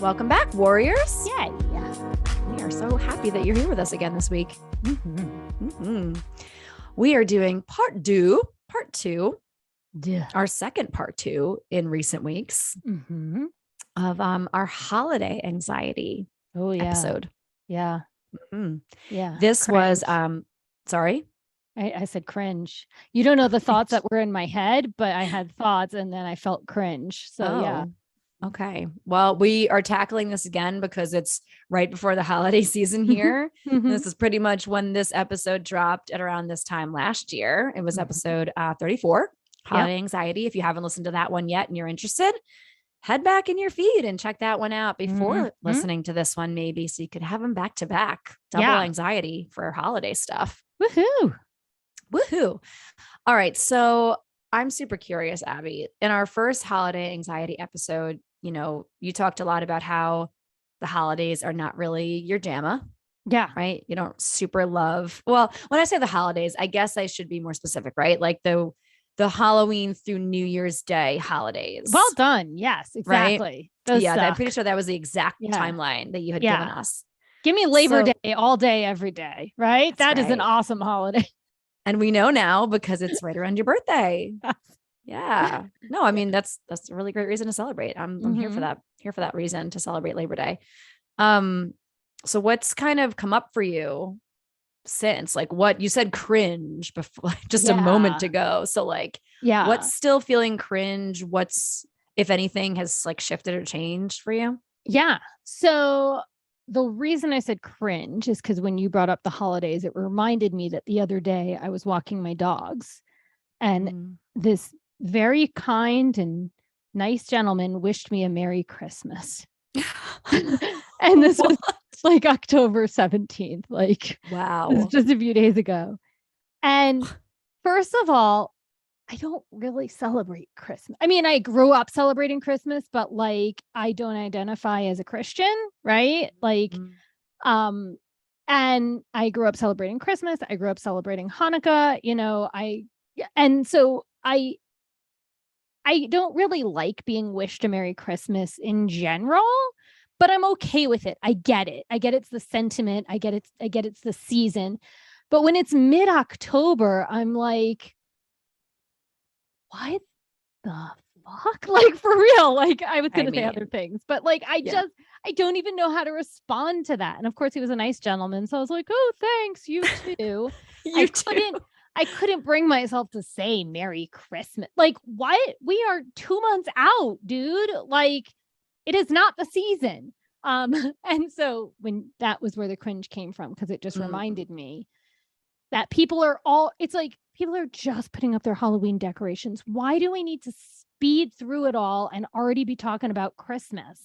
Welcome back, warriors. Yay. We are so happy that you're here with us again this week. We are doing part two, our second part two in recent weeks of our holiday anxiety episode. Yeah. This cringe. was sorry. I said cringe. You don't know the thoughts that were in my head, but I had thoughts and then I felt cringe. So yeah. Okay. Well, we are tackling this again because it's right before the holiday season here. This is pretty much when this episode dropped at around this time last year. It was episode 34, Holiday Anxiety. If you haven't listened to that one yet and you're interested, head back in your feed and check that one out before listening to this one, maybe, so you could have them back to back. Double anxiety for holiday stuff. Woohoo. All right. So I'm super curious, Abby. In our first holiday anxiety episode, you talked a lot about how the holidays are not really your jamma. Yeah. Right. You don't super love. Well, when I say the holidays, I guess I should be more specific, right? Like the Halloween through New Year's Day holidays. Well done. Yes, exactly. Right? I'm pretty sure that was the exact timeline that you had given us. Give me Labor Day all day, every day. Right. That is an awesome holiday. And we know now because it's right around your birthday. Yeah. No, I mean, that's a really great reason to celebrate. I'm here for that reason, to celebrate Labor Day. So what's kind of come up for you since, like, what you said cringe before just a moment ago. So like, what's still feeling cringe? What's, if anything, has like shifted or changed for you? Yeah. So the reason I said cringe is because when you brought up the holidays, it reminded me that the other day I was walking my dogs and this very kind and nice gentleman wished me a Merry Christmas. And this was like October 17th. Like, wow. It was just a few days ago. And first of all, I don't really celebrate Christmas. I mean, I grew up celebrating Christmas, but like, I don't identify as a Christian, right? Like, and I grew up celebrating Christmas. I grew up celebrating Hanukkah, so I don't really like being wished a Merry Christmas in general, but I'm okay with it. I get it. It's the sentiment. I get it's the season. But when it's mid-October, I'm like, what the fuck? Like, for real. Like, I was going to say other things, but like, I don't even know how to respond to that. And of course he was a nice gentleman. So I was like, oh, thanks. You too. I couldn't bring myself to say Merry Christmas. Like, what? We are 2 months out, dude. Like, it is not the season. And so when that was where the cringe came from, because it just reminded me that people are just putting up their Halloween decorations. Why do we need to speed through it all and already be talking about Christmas?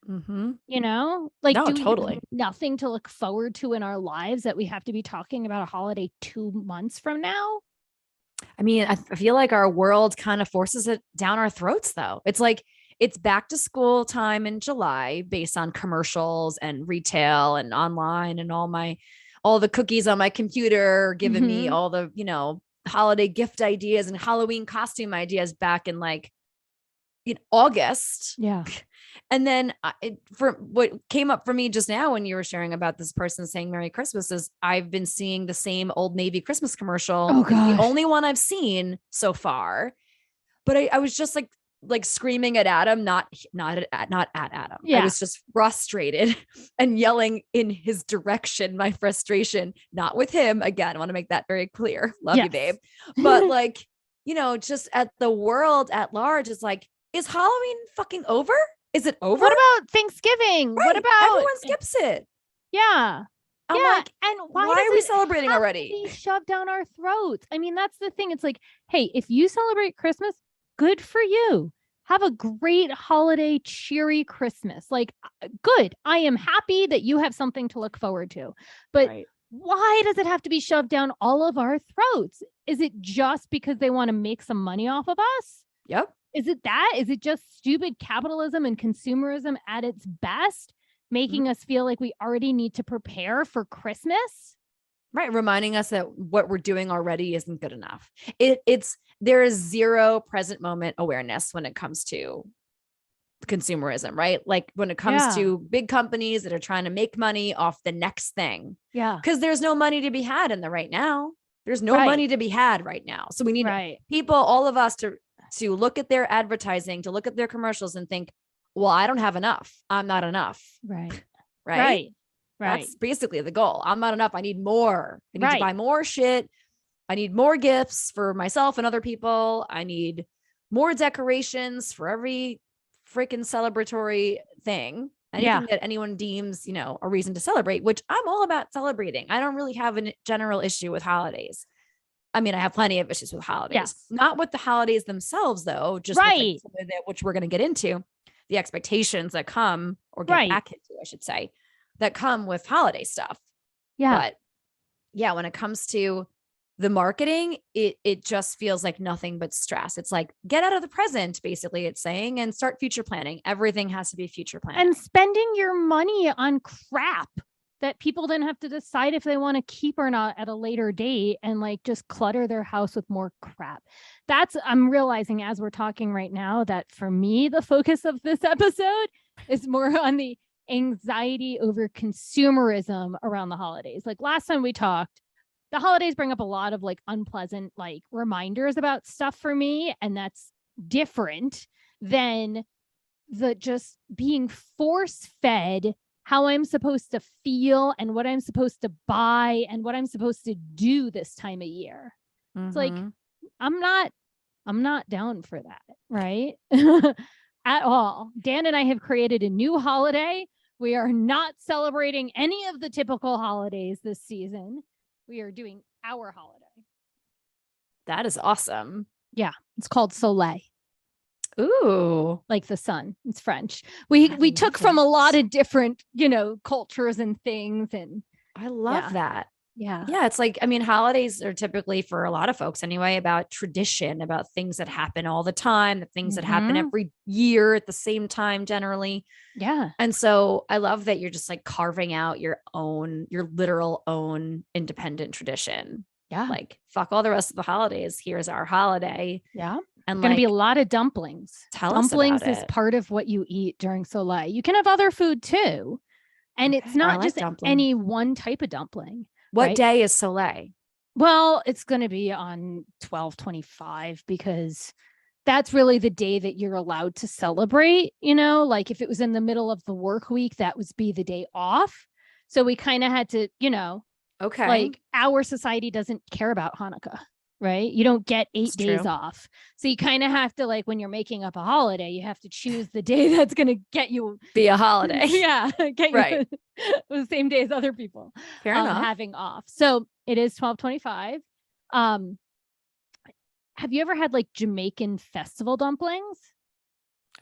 Like, no, do totally. we have nothing to look forward to in our lives that we have to be talking about a holiday 2 months from now? I mean, I feel like our world kind of forces it down our throats, though. It's like, it's back to school time in July based on commercials and retail and online and all the cookies on my computer giving me all the, holiday gift ideas and Halloween costume ideas back in like in August. Yeah. And then for what came up for me just now when you were sharing about this person saying Merry Christmas is I've been seeing the same Old Navy Christmas commercial. Oh, gosh. The only one I've seen so far. But I was just like screaming at Adam, not at Adam. Yeah. I was just frustrated and yelling in his direction, my frustration, not with him. Again, I want to make that very clear. Love you, babe. But like, just at the world at large, it's like, is Halloween fucking over? Is it over? What about Thanksgiving? Right. What about everyone skips it? Yeah. I'm like, and why are we celebrating already? Be shoved down our throats. I mean, that's the thing. It's like, hey, if you celebrate Christmas, good for you. Have a great holiday, cheery Christmas. Like, good. I am happy that you have something to look forward to. But why does it have to be shoved down all of our throats? Is it just because they want to make some money off of us? Yep. Is it that? Is it just stupid capitalism and consumerism at its best, making us feel like we already need to prepare for Christmas? Right. Reminding us that what we're doing already isn't good enough. There is zero present moment awareness when it comes to consumerism, right? Like when it comes to big companies that are trying to make money off the next thing. Yeah. Because there's no money to be had in the right now. There's no money to be had right now. So we need people, all of us to look at their advertising, to look at their commercials and think, well, I don't have enough. I'm not enough. Right. That's basically the goal. I'm not enough. I need more. I need to buy more shit. I need more gifts for myself and other people. I need more decorations for every freaking celebratory thing. Anything that anyone deems, a reason to celebrate, which I'm all about celebrating. I don't really have a general issue with holidays. I mean, I have plenty of issues with holidays, not with the holidays themselves, though, just with which we're going to get into the expectations that come or get back into, I should say, that come with holiday stuff. But when it comes to the marketing, it just feels like nothing but stress. It's like, get out of the present, basically, it's saying, and start future planning. Everything has to be future planning. And spending your money on crap that people then have to decide if they want to keep or not at a later date, and like just clutter their house with more crap. I'm realizing as we're talking right now that for me, the focus of this episode is more on the anxiety over consumerism around the holidays. Like last time we talked, the holidays bring up a lot of like unpleasant like reminders about stuff for me. And that's different than the just being force fed how I'm supposed to feel and what I'm supposed to buy and what I'm supposed to do this time of year. It's like, I'm not down for that. Right. At all. Dan and I have created a new holiday. We are not celebrating any of the typical holidays this season. We are doing our holiday. That is awesome. Yeah. It's called Soleil. Ooh. Like the sun. It's French. We took from a lot of different, cultures and things. And I love that. Yeah. Yeah. It's like, I mean, holidays are typically, for a lot of folks anyway, about tradition, about things that happen all the time, the things that happen every year at the same time, generally. Yeah. And so I love that you're just like carving out your literal own independent tradition. Yeah. Like, fuck all the rest of the holidays. Here's our holiday. Yeah. And going to be a lot of dumplings. Dumplings is part of what you eat during Soleil. You can have other food too. And it's not just any one type of dumpling. What day is Soleil? Well, it's going to be on 12/25 because that's really the day that you're allowed to celebrate. Like if it was in the middle of the work week, that would be the day off. So we kind of had to, like our society doesn't care about Hanukkah, right? You don't get 8 days off. So you kind of have to, like, when you're making up a holiday, you have to choose the day that's going to get you be a holiday. Yeah. Get you the same day as other people. Fair enough. Having off. So it is 12/25. Have you ever had like Jamaican festival dumplings?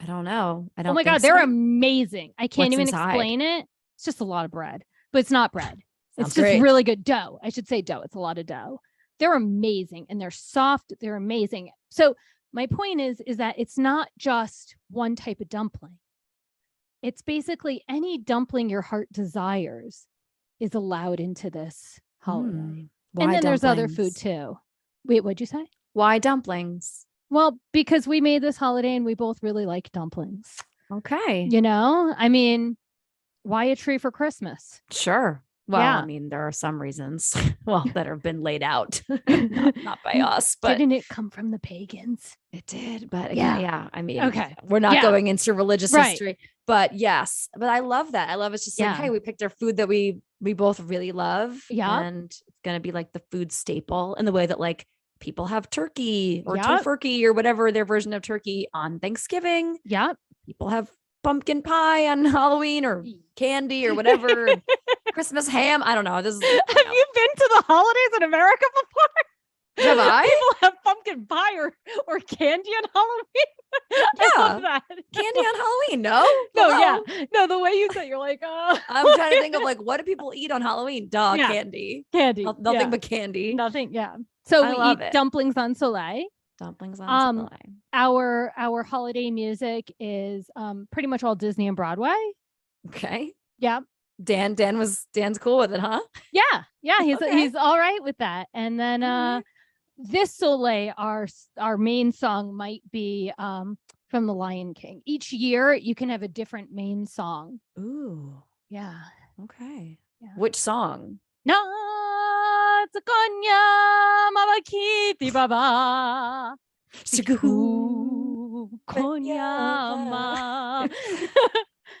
I don't know. I don't. Oh my God, they're amazing. I can't even explain it. It's just a lot of bread, but it's not bread. It's just really good dough. I should say dough. It's a lot of dough. They're amazing and they're soft. They're amazing. So my point is that it's not just one type of dumpling. It's basically any dumpling your heart desires is allowed into this holiday. And then there's other food too. Wait, what'd you say? Why dumplings? Well, because we made this holiday and we both really like dumplings. Okay. I mean, why a tree for Christmas? Sure. Well, I mean, there are some reasons, that have been laid out, not by us, but didn't it come from the pagans? It did, but again, I mean, we're not going into religious history, but yes, but I love that. I love it's just like, hey, we picked our food that we both really love, and it's gonna be like the food staple in the way that like people have turkey or tofurkey or whatever their version of turkey on Thanksgiving. Yeah, people have pumpkin pie on Halloween or candy or whatever. Christmas ham. I don't know. Have you been to the holidays in America before? Have I? People have pumpkin pie or candy on Halloween. Yeah. I love that. Candy on Halloween. No. No, the way you said, you're like, oh. I'm trying to think of like, what do people eat on Halloween? Candy. Nothing but candy. Nothing. Yeah. So we eat dumplings on Soleil. Dumplings on Soleil. Our holiday music is pretty much all Disney and Broadway. Okay. Yeah. Dan's cool with it, huh? Yeah. He's all right with that. And then this Soleil, our main song might be from The Lion King. Each year you can have a different main song. Ooh. Yeah. Okay. Yeah. Which song? Na tsukonya mawakiti baba. Siku konyama.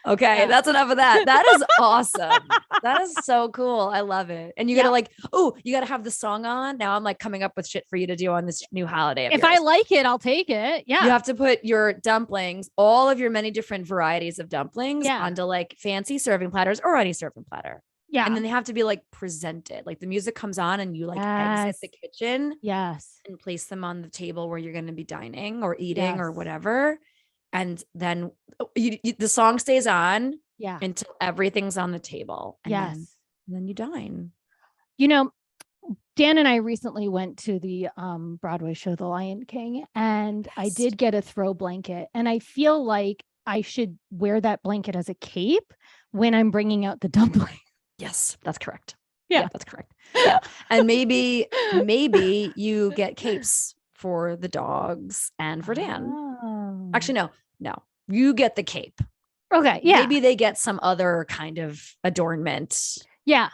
Okay, Yeah. that's enough of that. That is awesome. That is so cool. I love it. And you gotta like, oh, you gotta have the song on. Now I'm like coming up with shit for you to do on this new holiday. If I like it, I'll take it. Yeah. You have to put your dumplings, all of your many different varieties of dumplings onto like fancy serving platters or any serving platter. Yeah. And then they have to be like presented. Like the music comes on and you like exit the kitchen. Yes. And place them on the table where you're going to be dining or eating or whatever. And then the song stays on until everything's on the table. And then you dine. You know, Dan and I recently went to the Broadway show, The Lion King, and I did get a throw blanket. And I feel like I should wear that blanket as a cape when I'm bringing out the dumpling. Yes, that's correct. Yeah, that's correct. Yeah. And maybe you get capes for the dogs and for Dan. Oh. Actually, no. You get the cape. Okay. Yeah. Maybe they get some other kind of adornment. Yeah.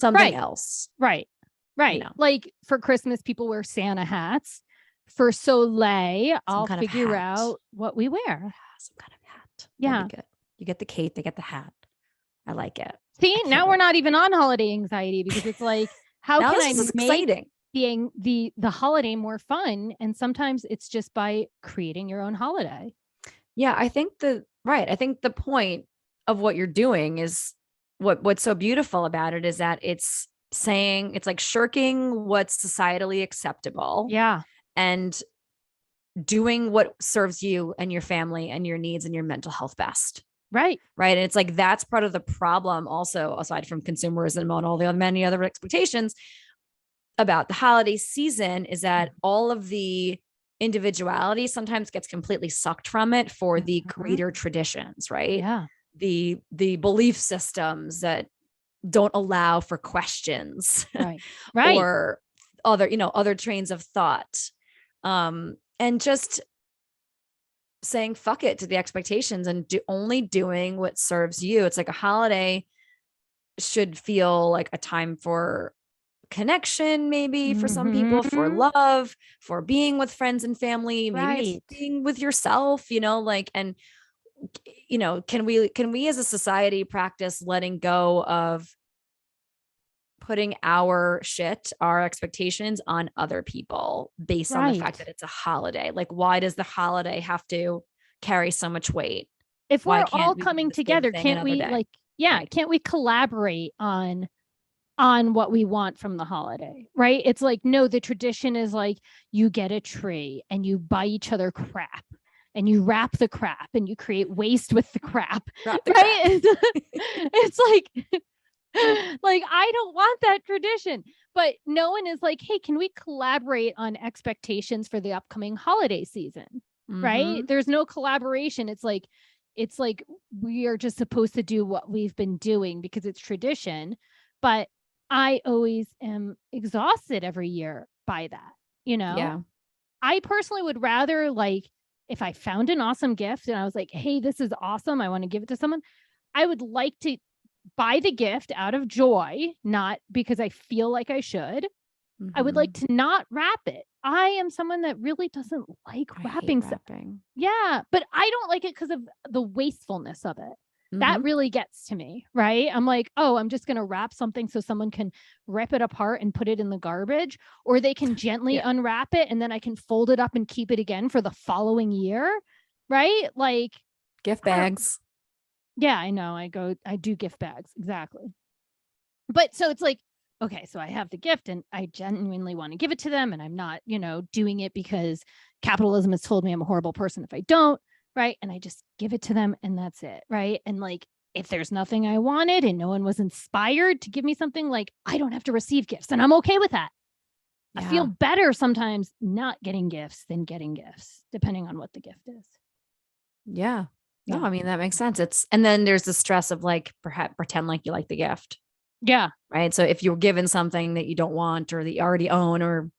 Something else. Right. You know. Like for Christmas, people wear Santa hats. For Soleil, I'll figure out what we wear. Some kind of hat. Yeah. That'd be good. You get the cape, they get the hat. I like it. See, now we're not even on holiday anxiety because it's like, how can I make the holiday more fun? And sometimes it's just by creating your own holiday. Yeah, I think the point of what you're doing is what's so beautiful about it is that it's saying it's like shirking what's societally acceptable. Yeah. And doing what serves you and your family and your needs and your mental health best. Right. And it's like, that's part of the problem also, aside from consumerism and all the many other expectations about the holiday season, is that all of the individuality sometimes gets completely sucked from it for the greater traditions, right? Yeah. The belief systems that don't allow for questions. Right. Or other trains of thought. And just saying fuck it to the expectations and only doing what serves you. It's like a holiday should feel like a time for connection, maybe for some people, for love, for being with friends and family, maybe it's being with yourself, and can we as a society practice letting go of putting our expectations on other people based on the fact that it's a holiday? Like, why does the holiday have to carry so much weight? If we're all coming together, can't we can't we collaborate on what we want from the holiday? Right. It's like, no, the tradition is like, you get a tree and you buy each other crap and you wrap the crap and you create waste with the crap. Right. It's like, I don't want that tradition, but no one is like, hey, can we collaborate on expectations for the upcoming holiday season? Right. There's no collaboration. It's like we are just supposed to do what we've been doing because it's tradition. But I always am exhausted every year by that, Yeah. I personally would rather, like, if I found an awesome gift and I was like, hey, this is awesome, I want to give it to someone, I would like to buy the gift out of joy, not because I feel like I should. I would like to not wrap it. I am someone that really doesn't like wrapping stuff. Yeah, but I don't like it because of the wastefulness of it. That really gets to me, right? I'm like, oh, I'm just going to wrap something so someone can rip it apart and put it in the garbage, or they can gently unwrap it and then I can fold it up and keep it again for the following year, right? Like gift bags. Yeah, I know. I do gift bags. Exactly. But so it's like, okay, so I have the gift and I genuinely want to give it to them. And I'm not, doing it because capitalism has told me I'm a horrible person if I don't. Right. And I just give it to them and that's it. Right. And like, if there's nothing I wanted and no one was inspired to give me something, like, I don't have to receive gifts and I'm okay with that. Yeah. I feel better sometimes not getting gifts than getting gifts, depending on what the gift is. Yeah. No, I mean, that makes sense. And then there's the stress of like, perhaps pretend like you like the gift. Yeah. Right. So if you're given something that you don't want or that you already own, or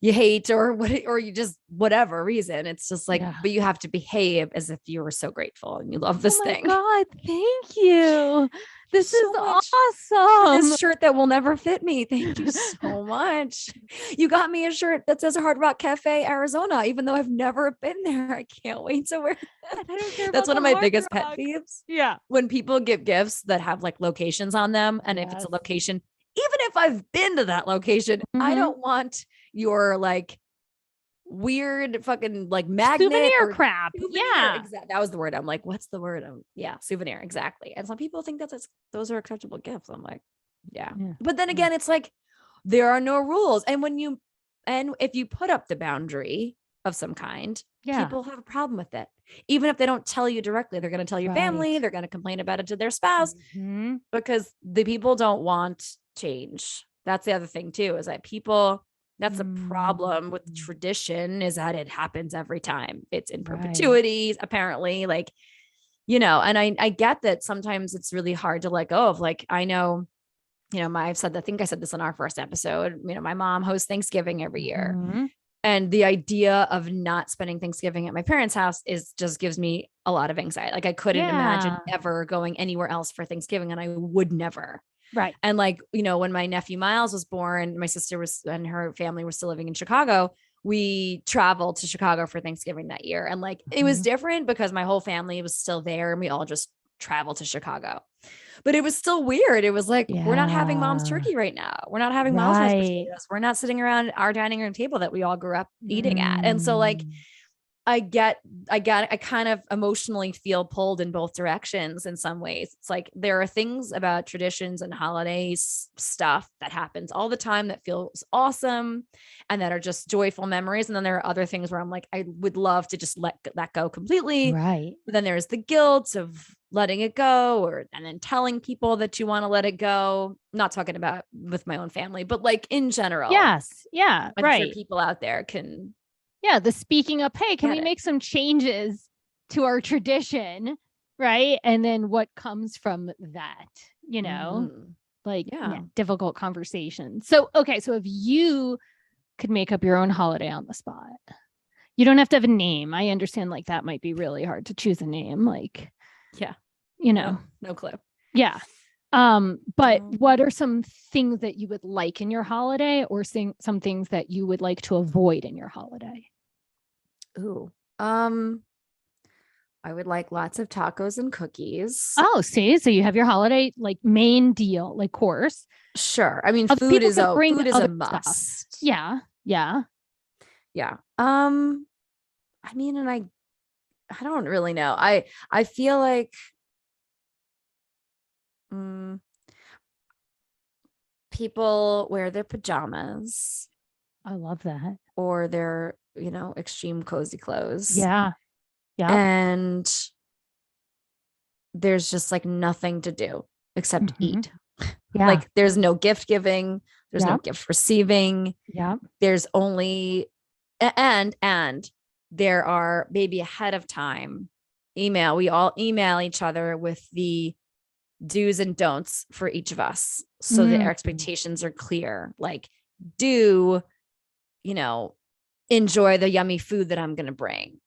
you hate or what, or you just whatever reason. It's just like, but you have to behave as if you were so grateful and you love this thing. God, thank you. This is awesome. This shirt that will never fit me. Thank you so much. You got me a shirt that says Hard Rock Cafe, Arizona, even though I've never been there. I can't wait to wear that. I don't care. That's one of my biggest pet peeves. Yeah. When people give gifts that have like locations on them. And if it's a location, even if I've been to that location, I don't want your like weird fucking like magnet souvenir crap. Souvenir. Yeah, exactly. That was the word. I'm like, what's the word? Yeah, souvenir. Exactly. And some people think those are acceptable gifts. I'm like, yeah. But then again, it's like there are no rules. And if you put up the boundary of some kind, people have a problem with it. Even if they don't tell you directly, they're going to tell your family, they're going to complain about it to their spouse because the people don't want change. That's the other thing too, is that people, that's a problem with tradition, is that it happens every time. It's in perpetuity, apparently, like, and I get that sometimes it's really hard to let go of. Like, I know, I think I said this in our first episode, my mom hosts Thanksgiving every year. And the idea of not spending Thanksgiving at my parents' house just gives me a lot of anxiety. Like I couldn't imagine ever going anywhere else for Thanksgiving, and I would never. Right. And like, when my nephew Miles was born, my sister and her family were still living in Chicago. We traveled to Chicago for Thanksgiving that year. And like, it was different because my whole family was still there and we all just traveled to Chicago. But it was still weird. It was like, we're not having mom's turkey right now. We're not having mom's mashed potatoes. We're not sitting around our dining room table that we all grew up eating at. And so like, I kind of emotionally feel pulled in both directions in some ways. It's like, there are things about traditions and holidays stuff that happens all the time that feels awesome and that are just joyful memories. And then there are other things where I'm like, I would love to just let that go completely. Right. But then there's the guilt of letting it go, and then telling people that you want to let it go. I'm not talking about with my own family, but like in general. Yes. Yeah. I'm sure people out there can. Yeah, the speaking up, hey, can we make some changes to our tradition? Right. And then what comes from that, difficult conversations. So, okay. So if you could make up your own holiday on the spot, you don't have to have a name. I understand like that might be really hard to choose a name. Like, no clue. Yeah. But what are some things that you would like in your holiday, or some things that you would like to avoid in your holiday? Ooh, I would like lots of tacos and cookies. Oh, see, so you have your holiday like main deal, like course. Sure. I mean, food is a must. Yeah. Yeah. Yeah. I mean, and I don't really know. I feel like people wear their pajamas. I love that. Or their, extreme cozy clothes. Yeah. Yeah. And there's just like nothing to do except eat. Yeah. Like there's no gift giving. There's no gift receiving. Yeah. There's only, and there are maybe ahead of time we all email each other with the do's and don'ts for each of us. So that our expectations are clear. Like, enjoy the yummy food that I'm going to bring.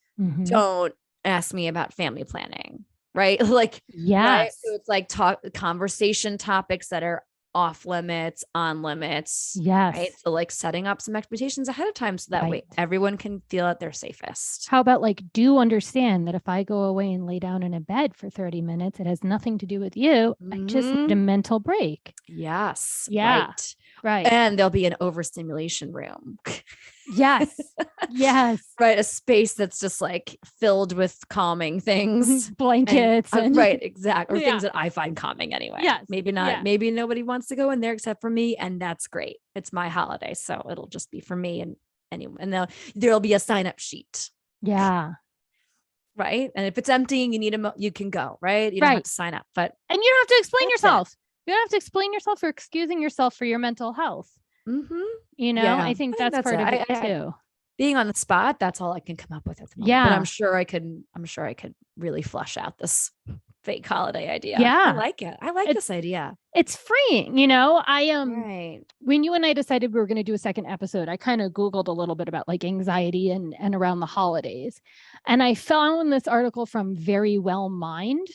Don't ask me about family planning, right? Like, right? So it's like conversation topics that are off limits, on limits. Yes. Right. So like setting up some expectations ahead of time so that way everyone can feel at their safest. How about like, do understand that if I go away and lay down in a bed for 30 minutes, it has nothing to do with you. I just need a mental break. Yes. Yeah. Right. And there'll be an overstimulation room. Yes. Yes. Right. A space that's just like filled with calming things, blankets. Right. Exactly. Or things that I find calming anyway. Yes. Maybe not. Yeah. Maybe nobody wants to go in there except for me. And that's great. It's my holiday. So it'll just be for me and anyone. And there'll be a sign up sheet. Yeah. Right. And if it's empty and you need you can go. Right. You don't have to sign up, and you don't have to explain yourself. You don't have to explain yourself or excusing yourself for your mental health. I think that's part of it too. Being on the spot, that's all I can come up with at the moment. Yeah. But I'm sure I could really flush out this fake holiday idea. Yeah. I like it. I like this idea. It's freeing, you know. Right. When you and I decided we were going to do a second episode, I kind of Googled a little bit about like anxiety and around the holidays. And I found this article from Very Well Mind.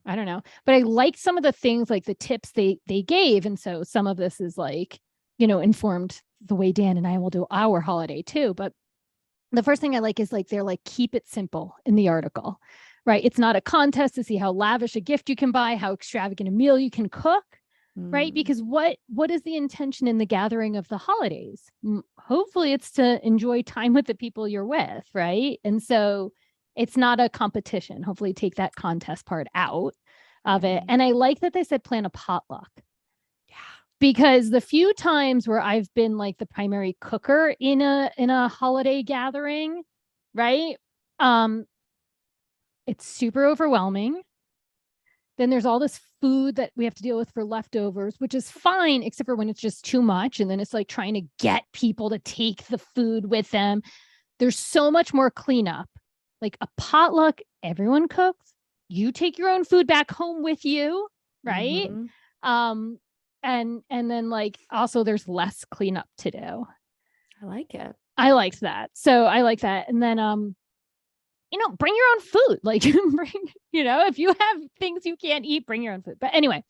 I don't know, but I liked some of the things, like the tips they gave. And so some of this is like, you know, informed the way Dan and I will do our holiday too. But the first thing I like is like, they're like, keep it simple in the article, right? It's not a contest to see how lavish a gift you can buy, how extravagant a meal you can cook, right? Because what is the intention in the gathering of the holidays? Hopefully it's to enjoy time with the people you're with, right? And so it's not a competition. Hopefully take that contest part out of it. And I like that they said plan a potluck. Yeah. Because the few times where I've been like the primary cooker in a holiday gathering, right? It's super overwhelming. Then there's all this food that we have to deal with for leftovers, which is fine, except for when it's just too much. And then it's like trying to get people to take the food with them. There's so much more cleanup. Like a potluck, everyone cooks. You take your own food back home with you, right? And then like also there's less cleanup to do. I like it. I liked that. So I like that. And then you know, bring your own food. Like bring, you know, if you have things you can't eat, bring your own food. But anyway,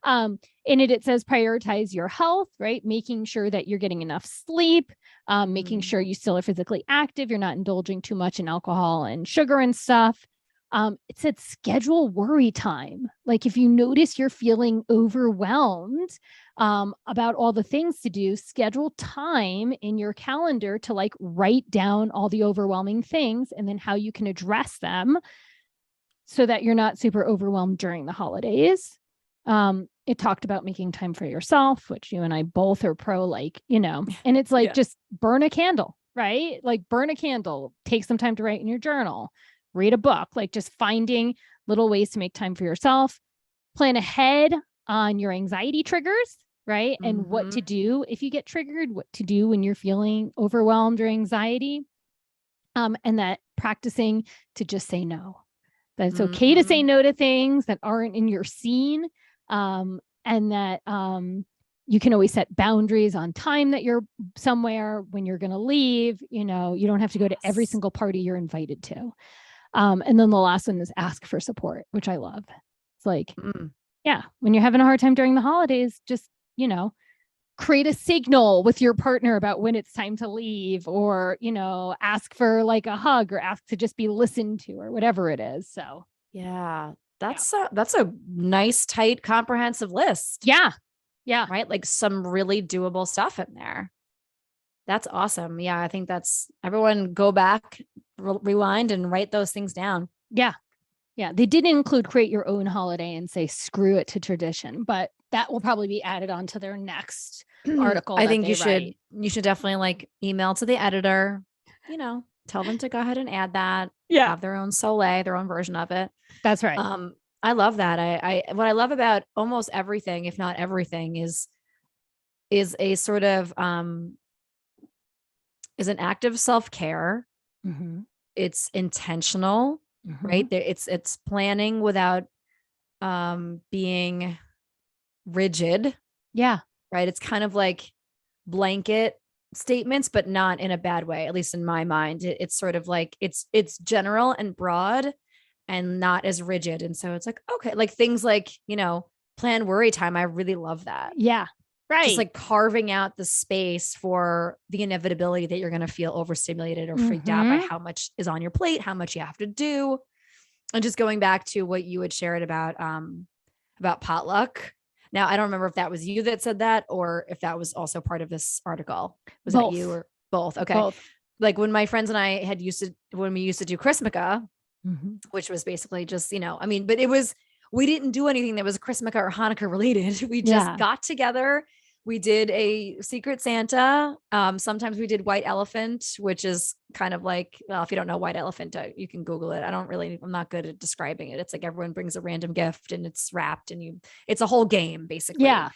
in it says prioritize your health, right? Making sure that you're getting enough sleep, making sure you still are physically active. You're not indulging too much in alcohol and sugar and stuff. It said schedule worry time. Like if you notice you're feeling overwhelmed about all the things to do, schedule time in your calendar to like write down all the overwhelming things and then how you can address them so that you're not super overwhelmed during the holidays. It talked about making time for yourself, which you and I both are pro, like, you know, and it's like, just burn a candle, right? Like burn a candle, take some time to write in your journal, read a book, like just finding little ways to make time for yourself, plan ahead on your anxiety triggers, right? And what to do if you get triggered, what to do when you're feeling overwhelmed or anxiety. And that practicing to just say no, that it's okay to say no to things that aren't in your scene. And that you can always set boundaries on time that you're somewhere when you're going to leave. You know, you don't have to go to every single party you're invited to. And then the last one is ask for support, which I love. It's like, yeah, when you're having a hard time during the holidays, just, you know, create a signal with your partner about when it's time to leave, or, you know, ask for like a hug, or ask to just be listened to, or whatever it is. So, yeah, that's a nice, tight, comprehensive list. Yeah. Yeah. Right. Like some really doable stuff in there. That's awesome. Yeah. I think that's, everyone go back, rewind and write those things down. Yeah. Yeah. They didn't include create your own holiday and say, screw it to tradition, but that will probably be added on to their next article. I think you should definitely like email to the editor, you know, tell them to go ahead and add that. Yeah. Have their own Soleil, their own version of it. That's right. I love that. I what I love about almost everything, if not everything, is a sort of is an act of self-care. It's intentional, right? It's planning without being rigid. Yeah. Right. It's kind of like blanket statements, but not in a bad way, at least in my mind. It's sort of like it's general and broad and not as rigid. And so it's like, okay, like things like, you know, plan worry time. I really love that. Yeah. Right. Just like carving out the space for the inevitability that you're going to feel overstimulated or freaked out by how much is on your plate, how much you have to do. And just going back to what you had shared about potluck. Now, I don't remember if that was you that said that or if that was also part of this article. Was both. That you or both? Okay. Both. Like when my friends and I when we used to do Chrismica, which was basically just, you know, I mean, but we didn't do anything that was Chrismica or Hanukkah related. We just got together. We did a Secret Santa. Sometimes we did White Elephant, which is kind of like, well, if you don't know White Elephant, you can Google it. I'm not good at describing it. It's like everyone brings a random gift and it's wrapped and it's a whole game basically. Yeah.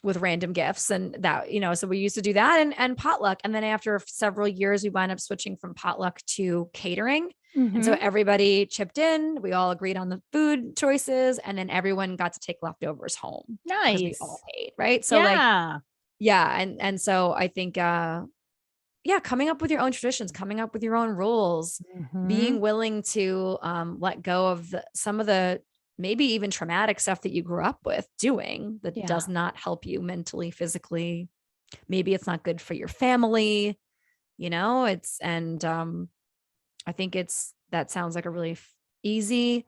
With random gifts and that, you know, so we used to do that and potluck. And then after several years, we wound up switching from potluck to catering. And so everybody chipped in. We all agreed on the food choices, and then everyone got to take leftovers home. Nice. We all paid, right? So and so I think coming up with your own traditions, coming up with your own rules, being willing to let go of some of the maybe even traumatic stuff that you grew up with doing that does not help you mentally, physically. Maybe it's not good for your family, I think that sounds like a really easy,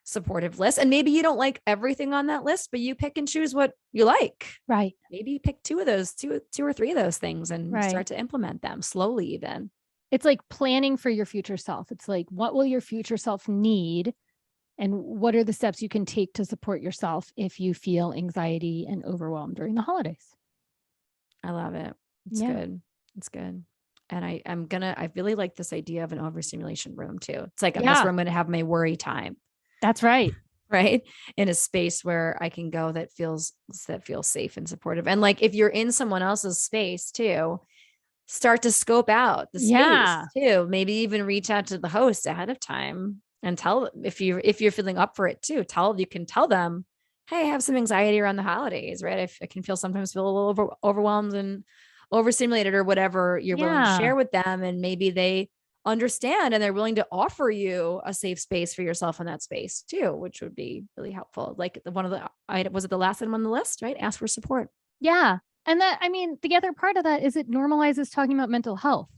supportive list. And maybe you don't like everything on that list, but you pick and choose what you like. Right. Maybe you pick two or three of those things and start to implement them slowly even. It's like planning for your future self. It's like, what will your future self need? And what are the steps you can take to support yourself if you feel anxiety and overwhelmed during the holidays? I love it. It's good. It's good. And I really like this idea of an overstimulation room too. It's like, that's where I'm going to have my worry time. That's right. Right. In a space where I can go that feels safe and supportive. And like, if you're in someone else's space too, start to scope out the space too. Maybe even reach out to the host ahead of time and tell, if you're feeling up for it too, you can tell them, hey, I have some anxiety around the holidays, right? I can sometimes feel a little overwhelmed and overstimulated or whatever you're willing to share with them. And maybe they understand and they're willing to offer you a safe space for yourself in that space too, which would be really helpful. Like was it the last one on the list, right? Ask for support. Yeah. And the other part of that is it normalizes talking about mental health,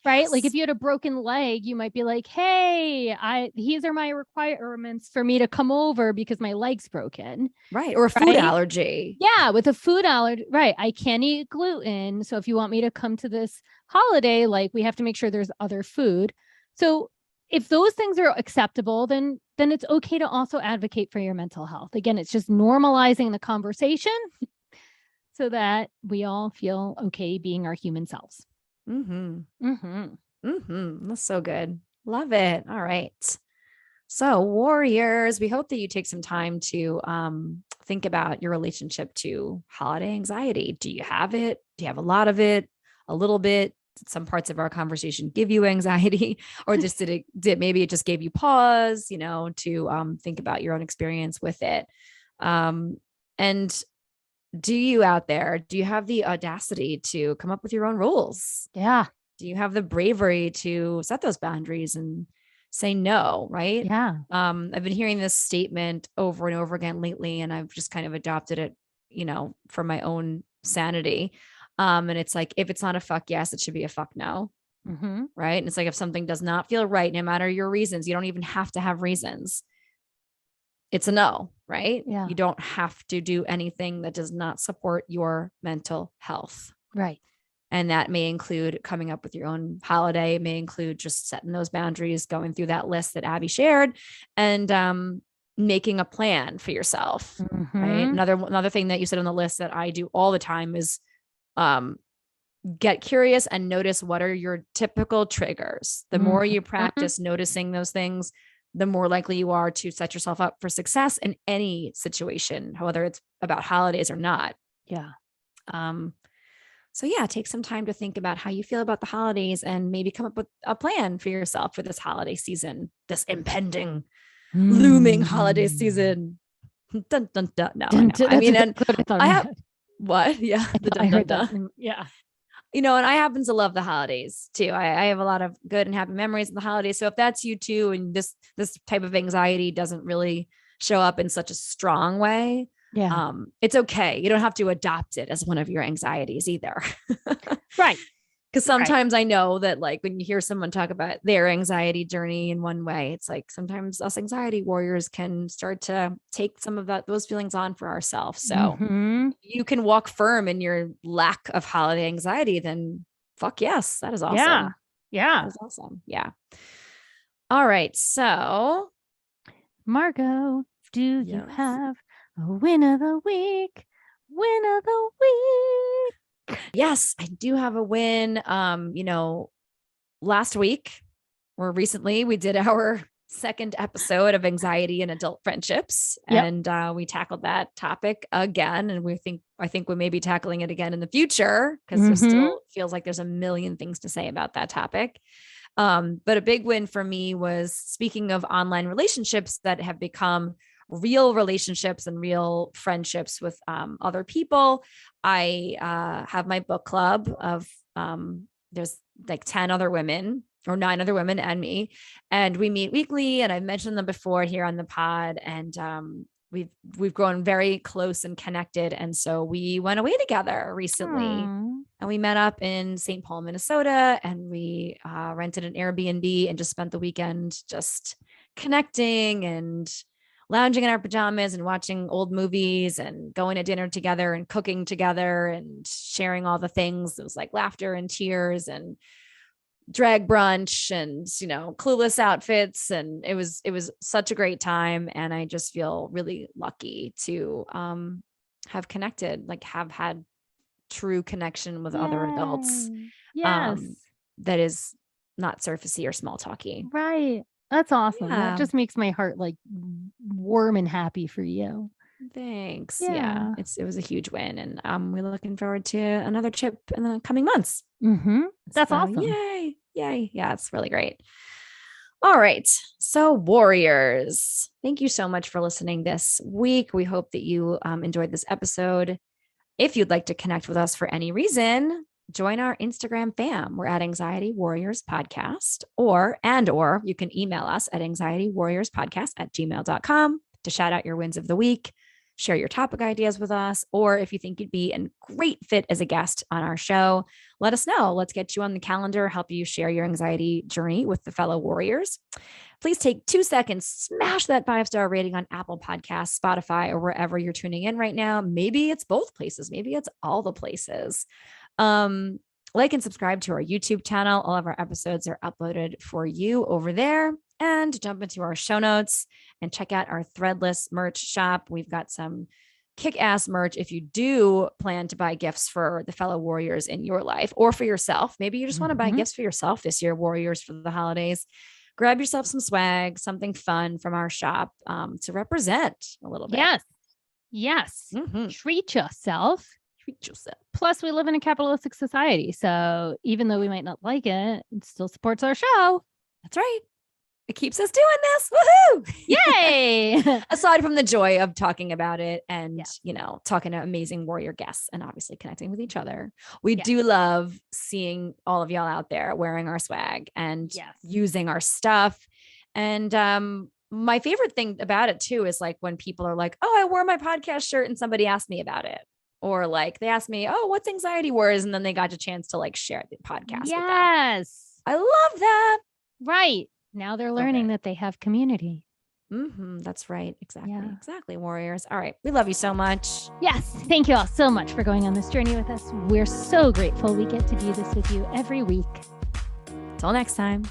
right? Like if you had a broken leg, you might be like, hey, these are my requirements for me to come over because my leg's broken. Right. Or a food allergy. Yeah. With a food allergy, right. I can't eat gluten. So if you want me to come to this holiday, like we have to make sure there's other food. So if those things are acceptable, then it's okay to also advocate for your mental health. Again, it's just normalizing the conversation so that we all feel okay being our human selves. That's so good. Love it. All right. So warriors, we hope that you take some time to think about your relationship to holiday anxiety. Do you have it? Do you have a lot of it? A little bit? Did some parts of our conversation give you anxiety, or just maybe it just gave you pause, to think about your own experience with it. And do you out there, do you have the audacity to come up with your own rules? Yeah. Do you have the bravery to set those boundaries and say no? Right. Yeah. I've been hearing this statement over and over again lately, and I've just kind of adopted it, for my own sanity. And it's like, if it's not a fuck yes, it should be a fuck no. Right. And it's like, if something does not feel right, no matter your reasons, you don't even have to have reasons. It's a no, right? Yeah. You don't have to do anything that does not support your mental health. Right. And that may include coming up with your own holiday. It may include just setting those boundaries, going through that list that Abby shared, and making a plan for yourself. Right. Another thing that you said on the list that I do all the time is get curious and notice what are your typical triggers. The more you practice noticing those things, the more likely you are to set yourself up for success in any situation, whether it's about holidays or not. Yeah. So take some time to think about how you feel about the holidays and maybe come up with a plan for yourself for this holiday season, this impending, looming holiday season. Dun, dun, dun. No, I mean, and I have what? Yeah. I heard that. Yeah. And I happen to love the holidays too. I have a lot of good and happy memories of the holidays. So if that's you too, and this type of anxiety doesn't really show up in such a strong way, it's okay. You don't have to adopt it as one of your anxieties either. Right. Because sometimes I know that, like, when you hear someone talk about their anxiety journey in one way, it's like sometimes us anxiety warriors can start to take some of those feelings on for ourselves. So you can walk firm in your lack of holiday anxiety, then fuck yes. That is awesome. Yeah. That is awesome. Yeah. All right. So Margot, do you have a win of the week? Win of the week. Yes, I do have a win. Last week or recently, we did our second episode of anxiety and adult friendships, and we tackled that topic again. And I think we may be tackling it again in the future because there still feels like there's a million things to say about that topic. But a big win for me was, speaking of online relationships that have become real relationships and real friendships with other people. I have my book club of there's like 10 other women or 9 other women and me, and we meet weekly. And I've mentioned them before here on the pod, and we've grown very close and connected. And so we went away together recently. And we met up in St. Paul, Minnesota, and we rented an Airbnb and just spent the weekend just connecting and lounging in our pajamas and watching old movies and going to dinner together and cooking together and sharing all the things. It was like laughter and tears and drag brunch and, clueless outfits. And it was such a great time. And I just feel really lucky to have connected, like have had true connection with other adults. Yes. That is not surfacey or small talky. Right. That's awesome. Yeah. That just makes my heart like warm and happy for you. Thanks. Yeah. It was a huge win, and we're looking forward to another trip in the coming months. That's awesome. Yay. Yeah, it's really great. All right. So warriors, thank you so much for listening this week. We hope that you enjoyed this episode. If you'd like to connect with us for any reason, join our Instagram fam. We're at Anxiety Warriors Podcast, or you can email us at anxietywarriorspodcast@gmail.com to shout out your wins of the week, share your topic ideas with us, or if you think you'd be a great fit as a guest on our show, let us know. Let's get you on the calendar, help you share your anxiety journey with the fellow warriors. Please take 2 seconds, smash that 5-star rating on Apple Podcasts, Spotify, or wherever you're tuning in right now. Maybe it's both places. Maybe it's all the places. Like and subscribe to our YouTube channel. All of our episodes are uploaded for you over there. And jump into our show notes and check out our threadless merch shop. We've got some kick-ass merch if you do plan to buy gifts for the fellow warriors in your life or for yourself. Maybe you just want to buy gifts for yourself this year, warriors, for the holidays. Grab yourself some swag, something fun from our shop to represent a little bit. Yes. Treat yourself. Plus, we live in a capitalistic society. So even though we might not like it, it still supports our show. That's right. It keeps us doing this. Woohoo! Yay! Aside from the joy of talking about it and, talking to amazing warrior guests and obviously connecting with each other. We do love seeing all of y'all out there wearing our swag and using our stuff. And my favorite thing about it too is like when people are like, oh, I wore my podcast shirt and somebody asked me about it. Or like they asked me, oh, what's Anxiety Wars? And then they got a chance to like share the podcast. Yes. I love that. Right. Now they're learning that they have community. That's right. Exactly. Warriors. All right. We love you so much. Yes. Thank you all so much for going on this journey with us. We're so grateful we get to do this with you every week. Till next time.